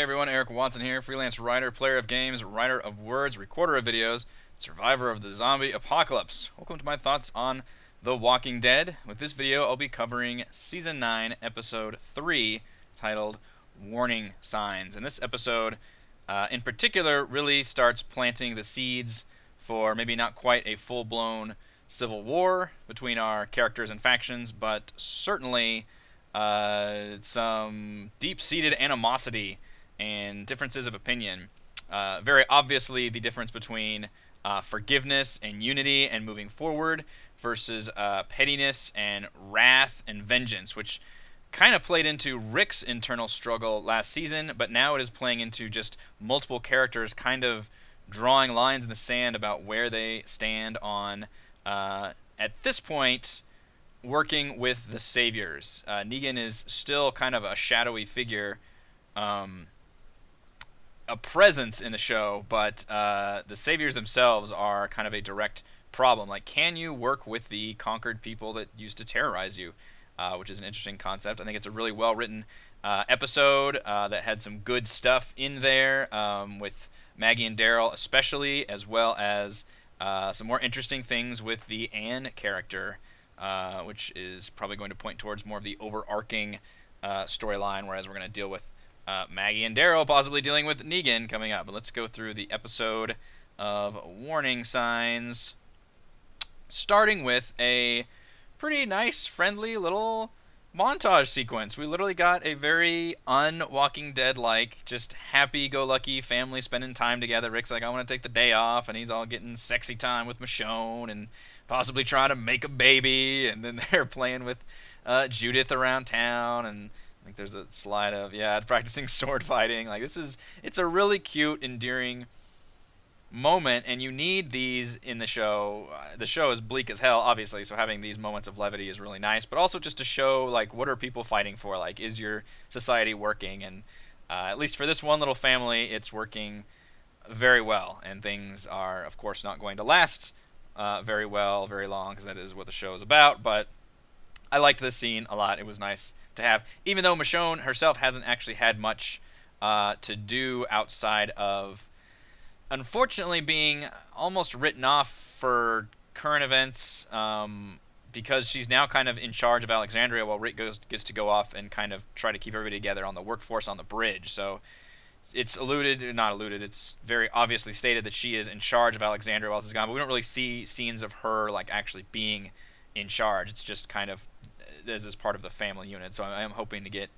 Hey everyone, Eric Watson here, freelance writer, player of games, writer of words, recorder of videos, survivor of the zombie apocalypse. Welcome to my thoughts on The Walking Dead. With this video, I'll be covering Season 9, Episode 3, titled Warning Signs. And this episode, in particular, really starts planting the seeds for maybe not quite a full-blown civil war between our characters and factions, but certainly some deep-seated animosity and differences of opinion. Very obviously, the difference between forgiveness and unity and moving forward versus pettiness and wrath and vengeance, which kind of played into Rick's internal struggle last season, but now it is playing into just multiple characters kind of drawing lines in the sand about where they stand on, at this point, working with the Saviors. Negan is still kind of a shadowy figure, a presence in the show, but the Saviors themselves are kind of a direct problem. Like, can you work with the conquered people that used to terrorize you? Which is an interesting concept. I think it's a really well-written episode that had some good stuff in there, with Maggie and Daryl especially, as well as some more interesting things with the Anne character, which is probably going to point towards more of the overarching storyline, whereas we're going to deal with Maggie and Daryl possibly dealing with Negan coming up. But let's go through the episode of Warning Signs, starting with a pretty nice, friendly little montage sequence. We literally got a very un-Walking Dead-like, just happy-go-lucky family spending time together. Rick's like, I want to take the day off, and he's all getting sexy time with Michonne and possibly trying to make a baby, and then they're playing with Judith around town, and I think there's a slide of, practicing sword fighting. Like, it's a really cute, endearing moment, and you need these in the show. The show is bleak as hell, obviously, so having these moments of levity is really nice, but also just to show, like, what are people fighting for? Like, is your society working? And at least for this one little family, it's working very well, and things are, of course, not going to last very well, very long, because that is what the show is about, but I liked this scene a lot. It was nice to have, even though Michonne herself hasn't actually had much to do outside of, unfortunately, being almost written off for current events, because she's now kind of in charge of Alexandria while Rick gets to go off and kind of try to keep everybody together on the workforce on the bridge. So it's it's very obviously stated that she is in charge of Alexandria while this is gone, but we don't really see scenes of her like actually being in charge. It's just kind of as part of the family unit. So I am hoping to get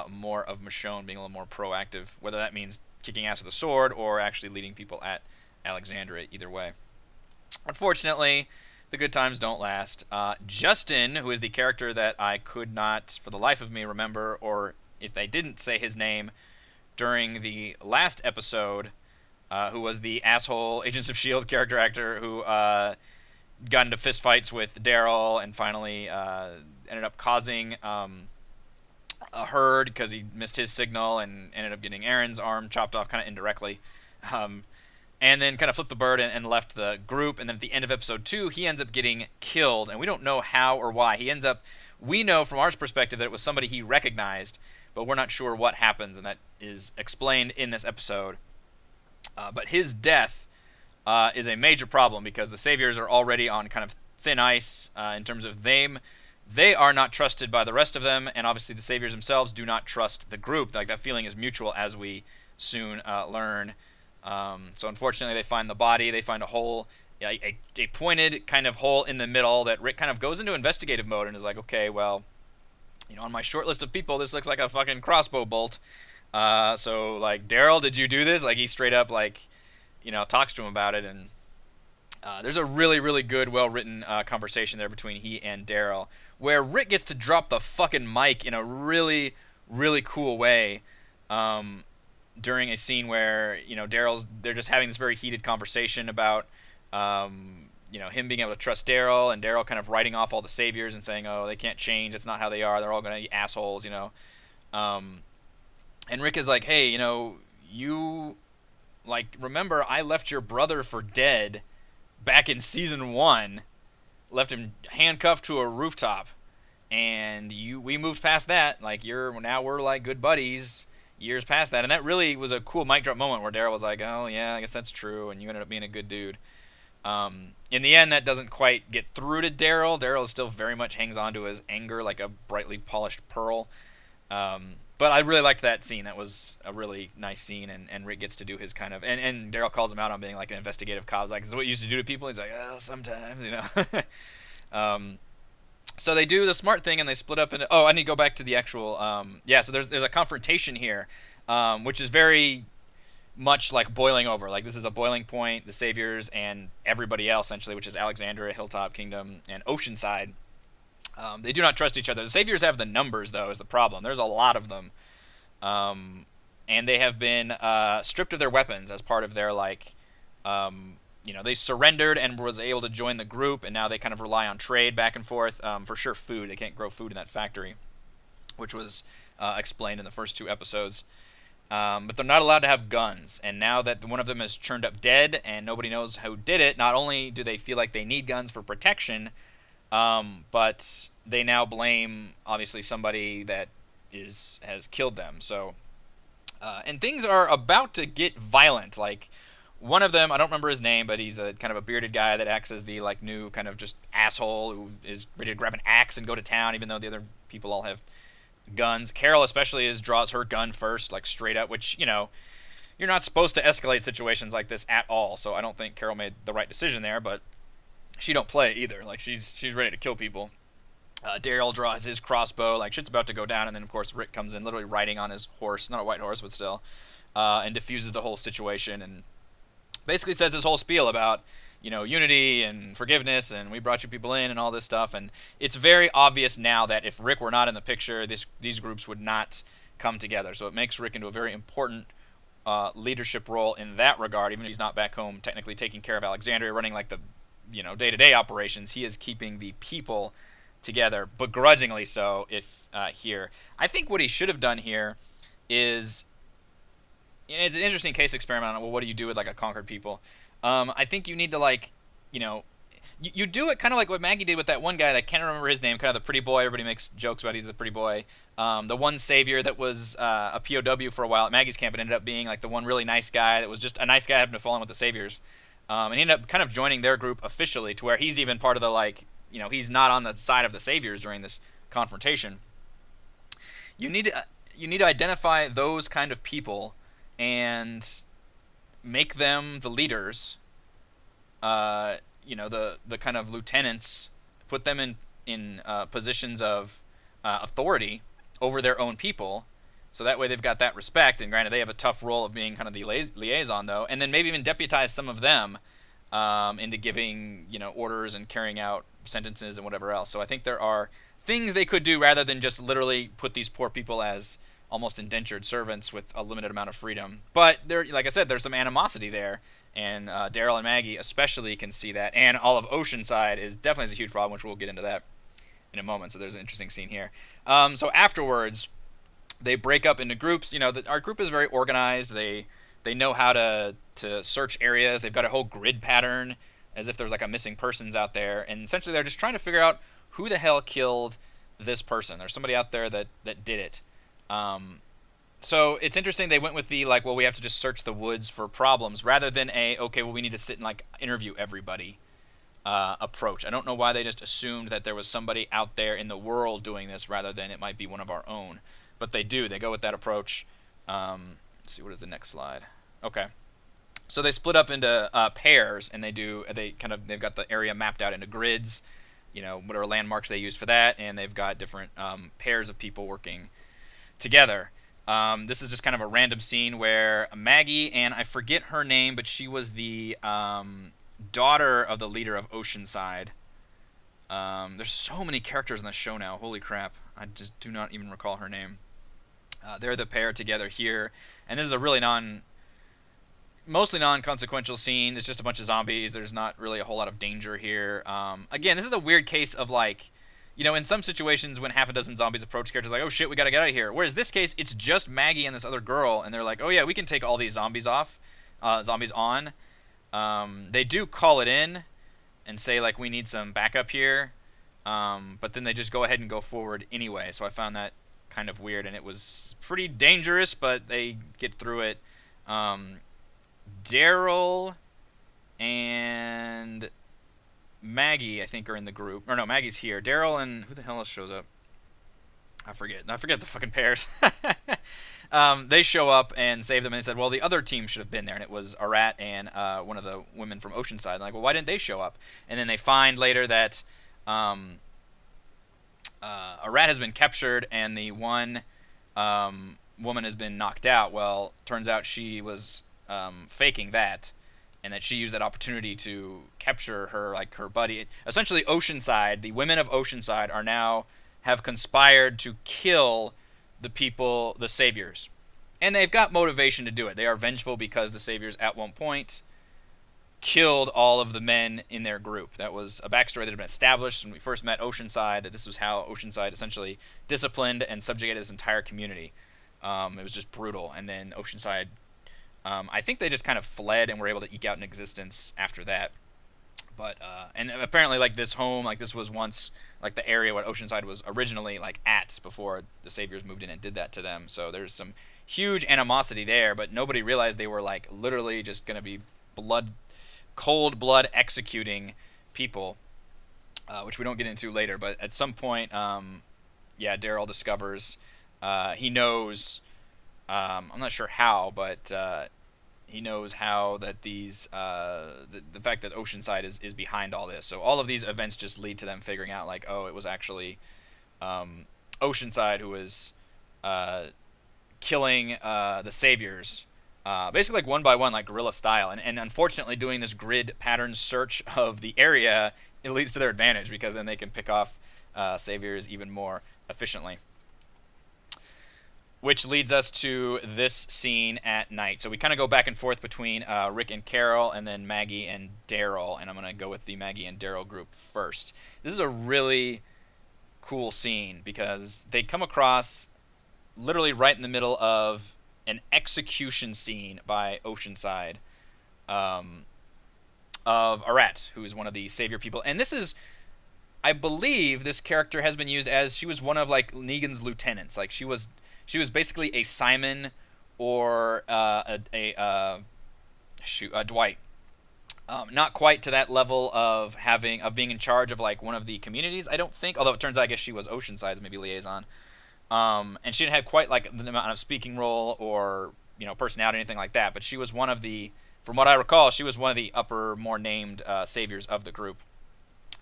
more of Michonne being a little more proactive, whether that means kicking ass with a sword or actually leading people at Alexandria. Either way, unfortunately, the good times don't last. Justin, who is the character that I could not for the life of me remember, or if they didn't say his name during the last episode, who was the asshole Agents of S.H.I.E.L.D. character actor who got into fistfights with Daryl and finally ended up causing a herd because he missed his signal and ended up getting Aaron's arm chopped off kind of indirectly, and then kind of flipped the bird and left the group. And then at the end of episode 2, he ends up getting killed, and we don't know how or why. We know from our perspective that it was somebody he recognized, but we're not sure what happens, and that is explained in this episode. But his death is a major problem because the Saviors are already on kind of thin ice in terms of them. They are not trusted by the rest of them, and obviously the Saviors themselves do not trust the group. Like, that feeling is mutual, as we soon learn. So unfortunately, they find the body. They find a hole, a pointed kind of hole in the middle that Rick kind of goes into investigative mode and is like, okay, well, on my short list of people, this looks like a fucking crossbow bolt. So, like, Daryl, did you do this? Like, he straight up, like, talks to him about it, and there's a really, really good, well-written conversation there between he and Daryl, where Rick gets to drop the fucking mic in a really, really cool way during a scene where, they're just having this very heated conversation about, him being able to trust Daryl, and Daryl kind of writing off all the Saviors and saying, oh, they can't change, it's not how they are, they're all going to be assholes, and Rick is like, hey, you, like, remember I left your brother for dead back in season 1, left him handcuffed to a rooftop, and we moved past that. Like, we're like good buddies. years past that, and that really was a cool mic drop moment where Daryl was like, "Oh yeah, I guess that's true," and you ended up being a good dude. In the end, that doesn't quite get through to Daryl. Daryl still very much hangs on to his anger like a brightly polished pearl. But I really liked that scene. That was a really nice scene, and Rick gets to do his kind of and Daryl calls him out on being like an investigative cop. He's like, "This is what you used to do to people." He's like, "Oh, sometimes, you know." um, so they do the smart thing and they split up into. Oh, I need to go back to the actual. Yeah, so there's a confrontation here, which is very much like boiling over. Like this is a boiling point. The Saviors and everybody else, essentially, which is Alexandria, Hilltop Kingdom, and Oceanside. They do not trust each other. The Saviors have the numbers, though, is the problem. There's a lot of them, and they have been stripped of their weapons as part of their they surrendered and was able to join the group, and now they kind of rely on trade back and forth. For sure, food. They can't grow food in that factory, which was explained in the first two episodes. But they're not allowed to have guns. And now that one of them is turned up dead and nobody knows who did it, not only do they feel like they need guns for protection, but they now blame, obviously, somebody that has killed them. So, and things are about to get violent. Like, one of them, I don't remember his name, but he's a kind of a bearded guy that acts as the new kind of just asshole who is ready to grab an axe and go to town, even though the other people all have guns. Carol especially draws her gun first, like straight up, which, you're not supposed to escalate situations like this at all. So I don't think Carol made the right decision there, but she don't play either. Like she's ready to kill people. Daryl draws his crossbow, like shit's about to go down, and then of course Rick comes in, literally riding on his horse, not a white horse, but still, and diffuses the whole situation, and basically says this whole spiel about unity and forgiveness, and we brought you people in and all this stuff. And it's very obvious now that if Rick were not in the picture, these groups would not come together. So it makes Rick into a very important leadership role in that regard. Even if he's not back home technically taking care of Alexandria, running like the day-to-day operations, he is keeping the people together, begrudgingly so. If here, I think what he should have done here is, it's an interesting case experiment on, well, what do you do with like a conquered people? I think you need to you do it kind of like what Maggie did with that one guy. I can't remember his name. Kind of the pretty boy. Everybody makes jokes about he's the pretty boy. The one savior that was a POW for a while at Maggie's camp, and ended up being like the one really nice guy that was just a nice guy, happened to fall in with the Saviors. And he ended up kind of joining their group officially, to where he's even part of the he's not on the side of the Saviors during this confrontation. You need to identify those kind of people and make them the leaders. The kind of lieutenants, put them in positions of authority over their own people, so that way they've got that respect. And granted, they have a tough role of being kind of the liaison, though, and then maybe even deputize some of them into giving orders and carrying out sentences and whatever else. So I think there are things they could do rather than just literally put these poor people as almost indentured servants with a limited amount of freedom. But there, like I said, there's some animosity there, and Daryl and Maggie especially can see that, and all of Oceanside is definitely a huge problem, which we'll get into that in a moment. So there's an interesting scene here. So afterwards, they break up into groups. Our group is very organized. They know how to search areas. They've got a whole grid pattern, as if there's like a missing persons out there, and essentially they're just trying to figure out who the hell killed this person. There's somebody out there that did it. So it's interesting they went with the we have to just search the woods for problems, rather than we need to sit and interview everybody approach. I don't know why they just assumed that there was somebody out there in the world doing this, rather than it might be one of our own. But they do. They go with that approach. Let's see, what is the next slide? Okay. So they split up into pairs, and they've got the area mapped out into grids, whatever landmarks they use for that, and they've got different pairs of people working together. This is just kind of a random scene where Maggie, and I forget her name, but she was the daughter of the leader of Oceanside. There's so many characters in the show now. Holy crap. I just do not even recall her name. They're the pair together here. And this is a really mostly non-consequential scene. It's just a bunch of zombies. There's not really a whole lot of danger here. Again, this is a weird case of in some situations when half a dozen zombies approach characters, oh shit, we gotta get out of here. Whereas this case, it's just Maggie and this other girl, and they're like, oh yeah, we can take all these zombies on. They do call it in and say we need some backup here, but then they just go ahead and go forward anyway. So I found that kind of weird, and it was pretty dangerous, but they get through it. Um, Daryl and Maggie, I think, are in the group. Or no, Maggie's here. Daryl and who the hell else shows up? I forget. I forget the fucking pairs. They show up and save them, and they said, well, the other team should have been there, and it was Arat and one of the women from Oceanside. And like, well, why didn't they show up? And then they find later that Arat has been captured, and the one woman has been knocked out. Well, turns out she was faking that, and that she used that opportunity to capture her, like her buddy. Essentially, Oceanside, the women of Oceanside, are now have conspired to kill the people, the saviors, and they've got motivation to do it. They are vengeful because the saviors, at one point, killed all of the men in their group. That was a backstory that had been established when we first met Oceanside, that this was how Oceanside essentially disciplined and subjugated this entire community. It was just brutal. And then Oceanside, I think they just kind of fled and were able to eke out an existence after that. But and apparently, like, this home, like, this was once like the area where Oceanside was originally like at before the saviors moved in and did that to them. So there's some huge animosity there, but nobody realized they were like literally just gonna be cold blood executing people, which we don't get into later. But at some point, yeah, Daryl discovers, he knows, I'm not sure how, but he knows how that these the fact that Oceanside is behind all this. So all of these events just lead to them figuring out, like, oh, it was actually Oceanside who was killing the saviors, basically like one by one, like guerrilla style. And unfortunately, doing this grid pattern search of the area, it leads to their advantage, because then they can pick off saviors even more efficiently. Which leads us to this scene at night. So we kind of go back and forth between Rick and Carol, and then Maggie and Daryl. And I'm going to go with the Maggie and Daryl group first. This is a really cool scene because they come across literally right in the middle of an execution scene by Oceanside, of Arat, who is one of the savior people. And this is, I believe, this character has been used as, she was one of like Negan's lieutenants. Like, she was basically a Simon or Dwight. Not quite to that level of being in charge of like one of the communities, I don't think. Although it turns out, I guess she was Oceanside's maybe liaison. And she didn't have quite like the amount of speaking role or, you know, personality or anything like that. But she was one of the, from what I recall, she was one of the upper, more named saviors of the group,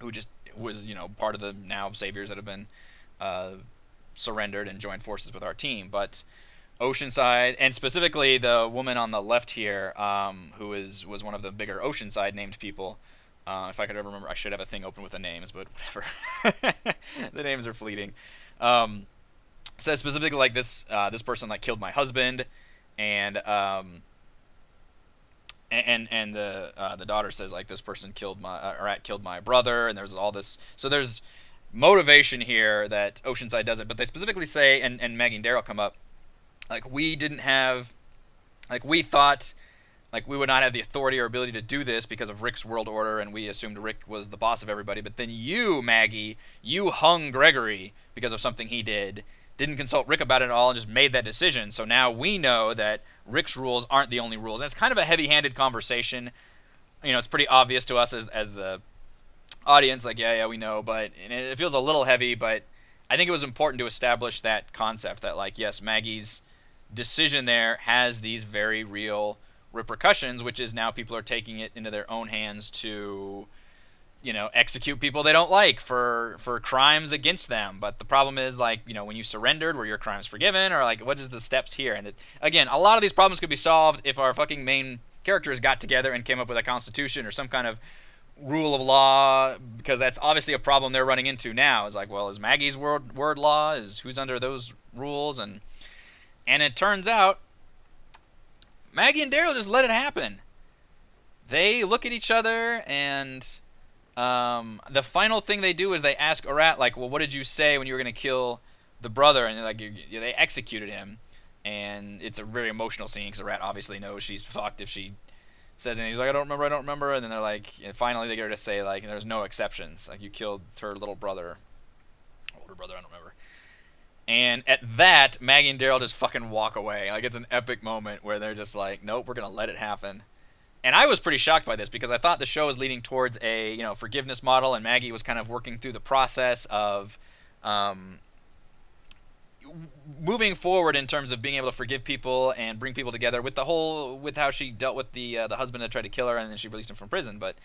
who just was, you know, part of the now saviors that have been surrendered and joined forces with our team. But Oceanside, and specifically the woman on the left here, who was one of the bigger Oceanside named people. If I could ever remember, I should have a thing open with the names, but whatever. The names are fleeting. Says specifically like this person like killed my husband, and the daughter says like this person killed my brother, and there's all this. So there's motivation here that Oceanside does it, but they specifically say, and Maggie and Daryl come up, like, we thought like we would not have the authority or ability to do this because of Rick's world order, and we assumed Rick was the boss of everybody. But then you, Maggie, you hung Gregory because of something he didn't consult Rick about it at all, and just made that decision. So now we know that Rick's rules aren't the only rules. And it's kind of a heavy-handed conversation. You know, it's pretty obvious to us as the audience, like, yeah, we know, but it feels a little heavy. But I think it was important to establish that concept that, like, yes, Maggie's decision there has these very real repercussions, which is now people are taking it into their own hands to, you know, execute people they don't like for crimes against them. But the problem is, like, you know, when you surrendered, were your crimes forgiven, or like, what is the steps here? And again, a lot of these problems could be solved if our fucking main characters got together and came up with a constitution or some kind of rule of law, because that's obviously a problem they're running into now. Is like, well, is Maggie's word law? Is who's under those rules? And it turns out Maggie and Daryl just let it happen. They look at each other, and the final thing they do is they ask Arat, like, well, what did you say when you were going to kill the brother? And they're like, they executed him. And it's a very emotional scene because Arat obviously knows she's fucked if she says anything. He's like, I don't remember. And then they're like, and finally they get her to say, like, there's no exceptions. Like, you killed her little brother, older brother, I don't remember. And at that, Maggie and Daryl just fucking walk away. Like, it's an epic moment where they're just like, nope, we're gonna let it happen. And I was pretty shocked by this because I thought the show was leading towards a forgiveness model, and Maggie was kind of working through the process of um, moving forward in terms of being able to forgive people and bring people together with how she dealt with the husband that tried to kill her, and then she released him from prison. But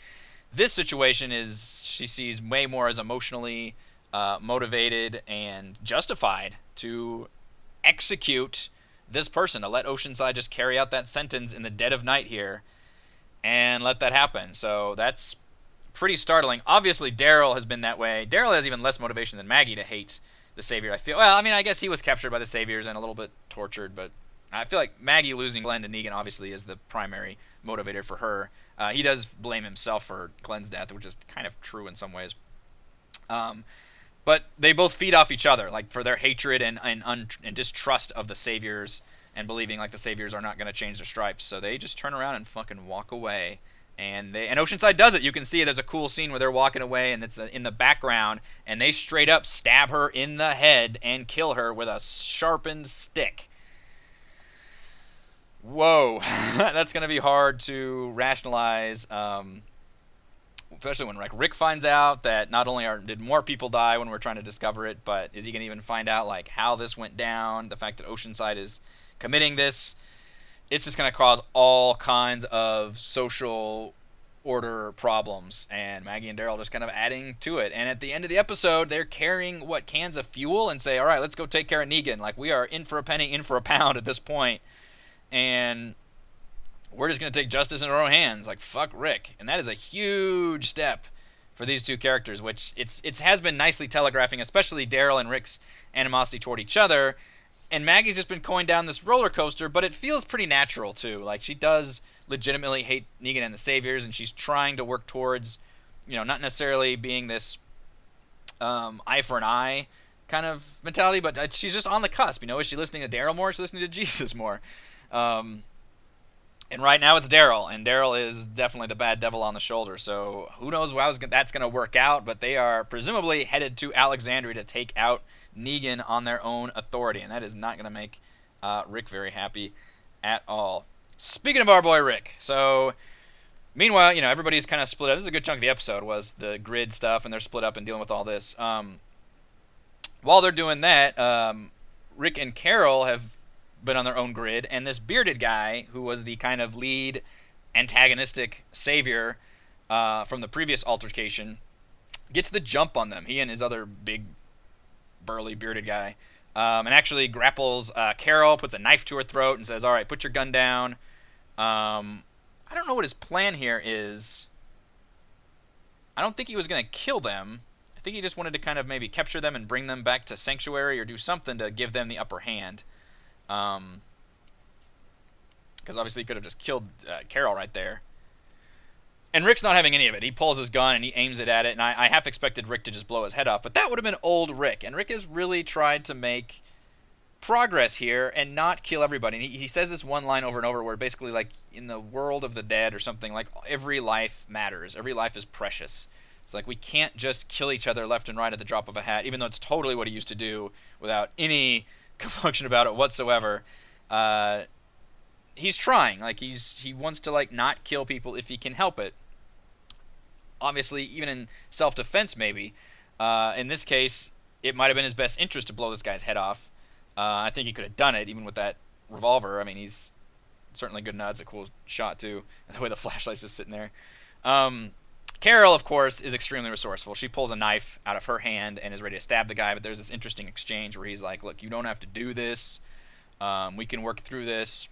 this situation is she sees way more as emotionally motivated and justified to execute this person, to let Oceanside just carry out that sentence in the dead of night here and let that happen. So that's pretty startling. Obviously, Daryl has been that way. Daryl has even less motivation than Maggie to hate the Savior, I feel. Well, I mean, I guess he was captured by the Saviors and a little bit tortured, but I feel like Maggie losing Glenn to Negan obviously is the primary motivator for her. He does blame himself for Glenn's death, which is kind of true in some ways. But they both feed off each other, like for their hatred and distrust of the Saviors and believing like the Saviors are not going to change their stripes. So they just turn around and fucking walk away. And Oceanside does it. You can see there's a cool scene where they're walking away and it's in the background, and they straight up stab her in the head and kill her with a sharpened stick. Whoa, that's gonna be hard to rationalize, especially when like Rick finds out that not only did more people die when we're trying to discover it, but is he gonna even find out like how this went down? The fact that Oceanside is committing this, it's just going to cause all kinds of social order problems, and Maggie and Daryl just kind of adding to it. And at the end of the episode, they're carrying cans of fuel and say, all right, let's go take care of Negan. Like, we are in for a penny, in for a pound at this point, and we're just going to take justice in our own hands. Like, fuck Rick. And that is a huge step for these two characters, which it has been nicely telegraphing, especially Daryl and Rick's animosity toward each other. And Maggie's just been going down this roller coaster, but it feels pretty natural too. Like, she does legitimately hate Negan and the Saviors, and she's trying to work towards, not necessarily being this eye for an eye kind of mentality, but she's just on the cusp. Is she listening to Daryl more? Is she listening to Jesus more? And right now it's Daryl, and Daryl is definitely the bad devil on the shoulder. So who knows how that's going to work out, but they are presumably headed to Alexandria to take out Negan on their own authority, and that is not going to make Rick very happy at all. Speaking of our boy Rick, so meanwhile, everybody's kind of split up. This is a good chunk of the episode was the grid stuff, and they're split up and dealing with all this. While they're doing that, Rick and Carol have been on their own grid, and this bearded guy, who was the kind of lead antagonistic savior from the previous altercation, gets the jump on them. He and his other big burly bearded guy, and actually grapples Carol, puts a knife to her throat, and says, all right, put your gun down. I don't know what his plan here is. I don't think he was going to kill them. I think he just wanted to kind of maybe capture them and bring them back to Sanctuary or do something to give them the upper hand. Because obviously he could have just killed Carol right there. And Rick's not having any of it. He pulls his gun and he aims it at it, and I half expected Rick to just blow his head off, but that would have been old Rick. And Rick has really tried to make progress here and not kill everybody. And he says this one line over and over where basically, like, in the world of the dead or something, like, every life matters. Every life is precious. It's like we can't just kill each other left and right at the drop of a hat, even though it's totally what he used to do without any compunction about it whatsoever. He's trying. Like, he wants to, like, not kill people if he can help it. Obviously, even in self-defense, maybe. In this case, it might have been his best interest to blow this guy's head off. I think he could have done it, even with that revolver. I mean, he's certainly good enough. It's a cool shot, too. And the way the flashlight's just sitting there. Carol, of course, is extremely resourceful. She pulls a knife out of her hand and is ready to stab the guy, but there's this interesting exchange where he's like, look, you don't have to do this. We can work through this.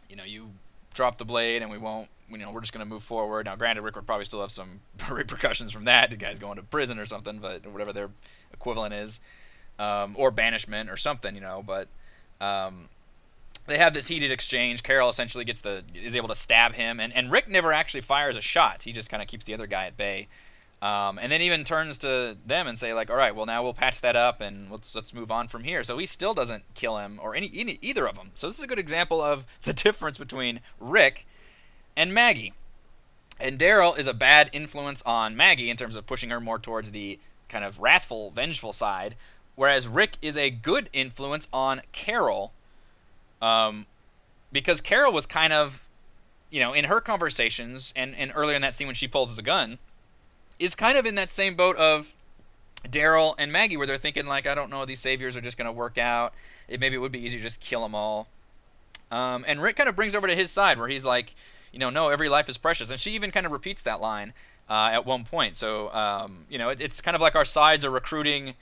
You drop the blade and we won't, we're just going to move forward. Now, granted, Rick would probably still have some repercussions from that. The guy's going to prison or something, but whatever their equivalent is. Or banishment or something, but they have this heated exchange. Carol essentially is able to stab him, and Rick never actually fires a shot. He just kind of keeps the other guy at bay. And then even turns to them and say, like, all right, well, now we'll patch that up and let's move on from here. So he still doesn't kill him or either of them. So this is a good example of the difference between Rick and Maggie. And Daryl is a bad influence on Maggie in terms of pushing her more towards the kind of wrathful, vengeful side, whereas Rick is a good influence on Carol, um, because Carol was kind of, in her conversations and earlier in that scene when she pulls the gun, is kind of in that same boat of Daryl and Maggie, where they're thinking like, I don't know, these saviors are just going to work out. Maybe it would be easier to just kill them all. And Rick kind of brings over to his side where he's like, no, every life is precious, and she even kind of repeats that line at one point. So it's kind of like our sides are recruiting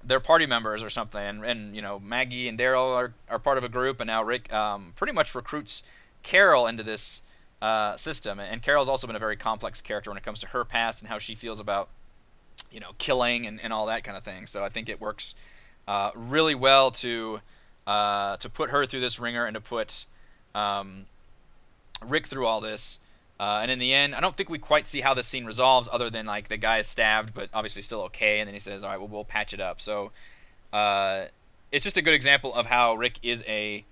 their party members or something, and Maggie and Daryl are part of a group, and now Rick pretty much recruits Carol into this system. And Carol's also been a very complex character when it comes to her past and how she feels about killing and all that kind of thing. So I think it works really well to put her through this ringer and to put Rick through all this. And in the end, I don't think we quite see how this scene resolves, other than like the guy is stabbed, but obviously still okay. And then he says, "All right, well, we'll patch it up." So it's just a good example of how Rick is a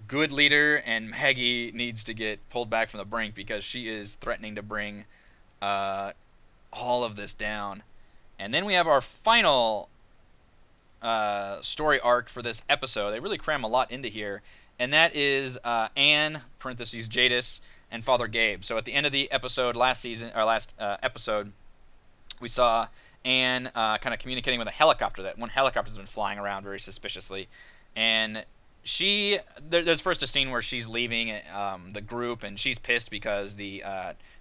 good leader, and Maggie needs to get pulled back from the brink because she is threatening to bring all of this down. And then we have our final story arc for this episode. They really cram a lot into here, and that is Anne (parentheses Jadis) and Father Gabe. So at the end of the episode last episode, we saw Anne kind of communicating with a helicopter. That one helicopter's been flying around very suspiciously, and there's first a scene where she's leaving the group, and she's pissed because the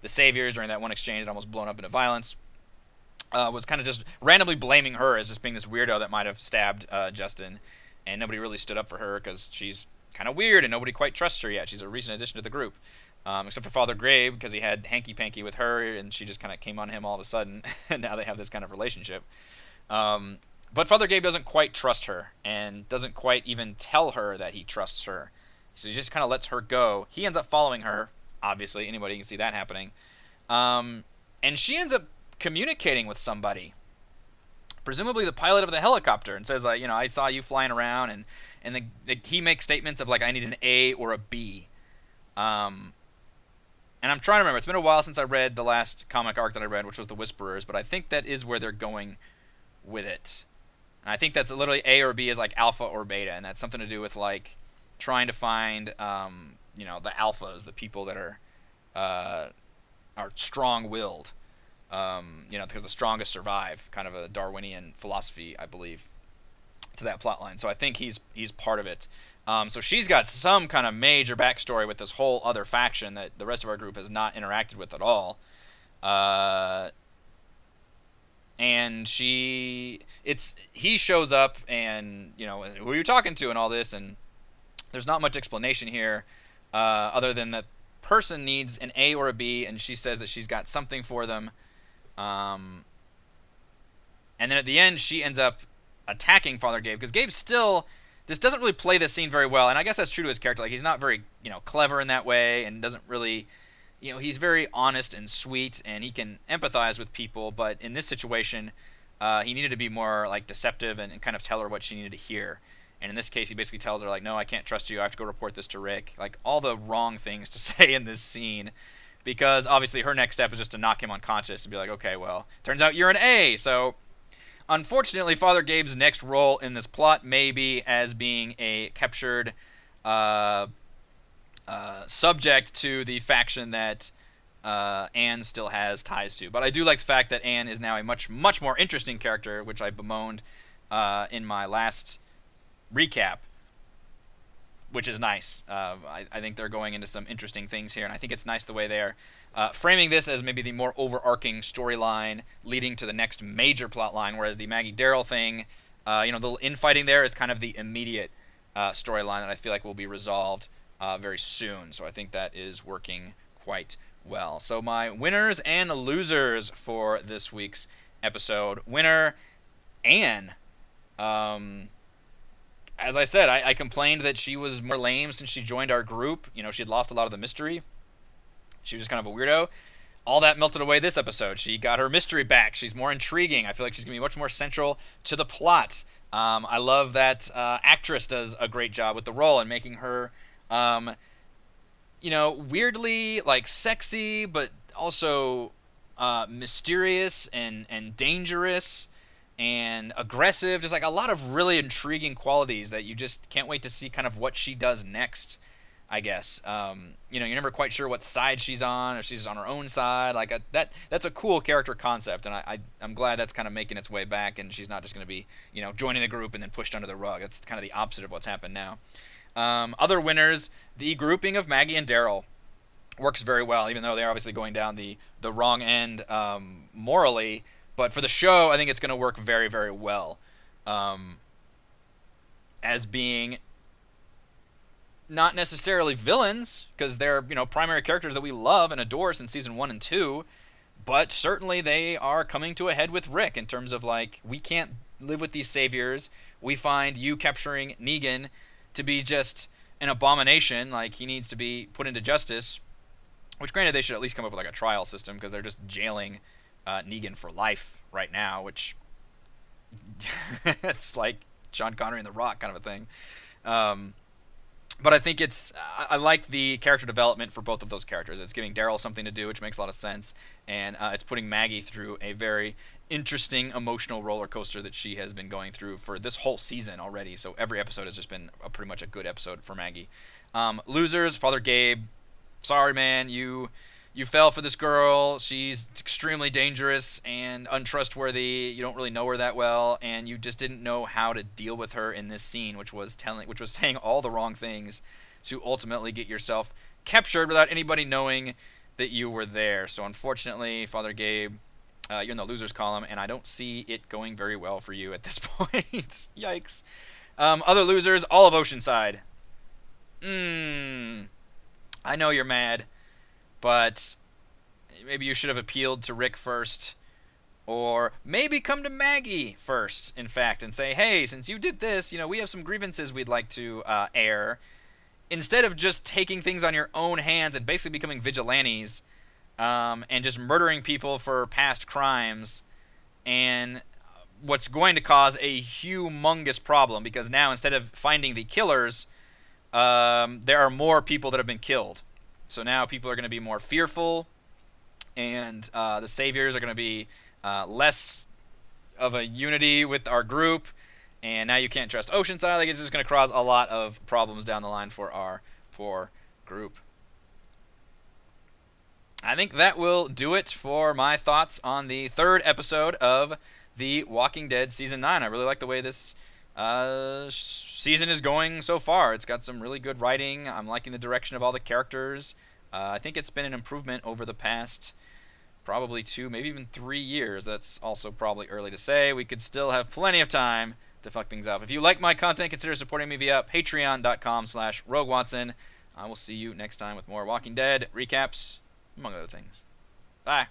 saviors during that one exchange had almost blown up into violence. Was kind of just randomly blaming her as just being this weirdo that might have stabbed Justin, and nobody really stood up for her because she's kind of weird and nobody quite trusts her yet. She's a recent addition to the group, except for Father Grabe, because he had hanky-panky with her and she just kind of came on him all of a sudden, and now they have this kind of relationship. But Father Gabe doesn't quite trust her and doesn't quite even tell her that he trusts her. So he just kind of lets her go. He ends up following her, obviously. Anybody can see that happening. And she ends up communicating with somebody, presumably the pilot of the helicopter, and says, I saw you flying around, and he makes statements of like, I need an A or a B. And I'm trying to remember. It's been a while since I read the last comic arc that I read, which was The Whisperers, but I think that is where they're going with it. And I think that's literally A or B is like alpha or beta, and that's something to do with like trying to find, the alphas, the people that are strong-willed. Because the strongest survive, kind of a Darwinian philosophy, I believe, to that plot line. So I think he's part of it. So she's got some kind of major backstory with this whole other faction that the rest of our group has not interacted with at all. And he shows up and, who are you talking to and all this, and there's not much explanation here other than that person needs an A or a B, and she says that she's got something for them. And then at the end, she ends up attacking Father Gabe, because Gabe still just doesn't really play this scene very well, and I guess that's true to his character. Like, he's not very, clever in that way, and doesn't really, he's very honest and sweet, and he can empathize with people, but in this situation, he needed to be more, like, deceptive and kind of tell her what she needed to hear. And in this case, he basically tells her, like, no, I can't trust you, I have to go report this to Rick. Like, all the wrong things to say in this scene. Because obviously her next step is just to knock him unconscious and be like, okay, well, turns out you're an A. So unfortunately, Father Gabe's next role in this plot may be as being a captured subject to the faction that Anne still has ties to. But I do like the fact that Anne is now a much, much more interesting character, which I bemoaned in my last recap, which is nice. I think they're going into some interesting things here, and I think it's nice the way they're framing this as maybe the more overarching storyline leading to the next major plot line, whereas the Maggie Daryl thing, the little infighting there is kind of the immediate storyline that I feel like will be resolved very soon. So I think that is working quite well. So my winners and losers for this week's episode. Winner, Anne. As I said, I complained that she was more lame since she joined our group. She had lost a lot of the mystery. She was just kind of a weirdo. All that melted away this episode. She got her mystery back. She's more intriguing. I feel like she's going to be much more central to the plot. I love that actress does a great job with the role and making her, weirdly, like, sexy, but also mysterious and dangerous. and aggressive. Just like a lot of really intriguing qualities that you just can't wait to see kind of what she does next. I guess you know, you're never quite sure what side she's on, or she's on her own side. Like that's a cool character concept, and I'm glad that's kind of making its way back, and she's not just going to be, you know, joining the group and then pushed under the rug. That's kind of the opposite of what's happened now. Other winners, the grouping of Maggie and Daryl works very well, even though they're obviously going down the wrong end morally. But for the show, I think it's going to work very, very well as being not necessarily villains, because they're, you know, primary characters that we love and adore since season 1 and 2, but certainly they are coming to a head with Rick in terms of, like, we can't live with these saviors. We find you capturing Negan to be just an abomination. Like, he needs to be put into justice, which, granted, they should at least come up with like a trial system, because they're just jailing Negan for life right now, which it's like Sean Connery and The Rock kind of a thing. But I think I like the character development for both of those characters. It's giving Daryl something to do, which makes a lot of sense, and it's putting Maggie through a very interesting emotional roller coaster that she has been going through for this whole season already. So every episode has just been pretty much a good episode for Maggie. Losers, Father Gabe. Sorry, man, you fell for this girl. She's extremely dangerous and untrustworthy. You don't really know her that well, and you just didn't know how to deal with her in this scene, which was saying all the wrong things to ultimately get yourself captured without anybody knowing that you were there. So unfortunately, Father Gabe, you're in the losers column, and I don't see it going very well for you at this point. Yikes. Other losers, all of Oceanside. I know you're mad, but maybe you should have appealed to Rick first, or maybe come to Maggie first, in fact, and say, hey, since you did this, you know, we have some grievances we'd like to air. Instead of just taking things on your own hands and basically becoming vigilantes, and just murdering people for past crimes, and what's going to cause a humongous problem, because now instead of finding the killers, there are more people that have been killed. So now people are going to be more fearful, and the saviors are going to be less of a unity with our group, and now you can't trust Oceanside. Like, it's just going to cause a lot of problems down the line for our poor group. I think that will do it for my thoughts on the third episode of The Walking Dead Season 9. I really like the way this season is going so far. It's got some really good writing. I'm liking the direction of all the characters. I think it's been an improvement over the past probably 2, maybe even 3 years. That's also probably early to say. We could still have plenty of time to fuck things up. If you like my content, consider supporting me via patreon.com/RogueWatson. I will see you next time with more Walking Dead recaps, among other things. Bye.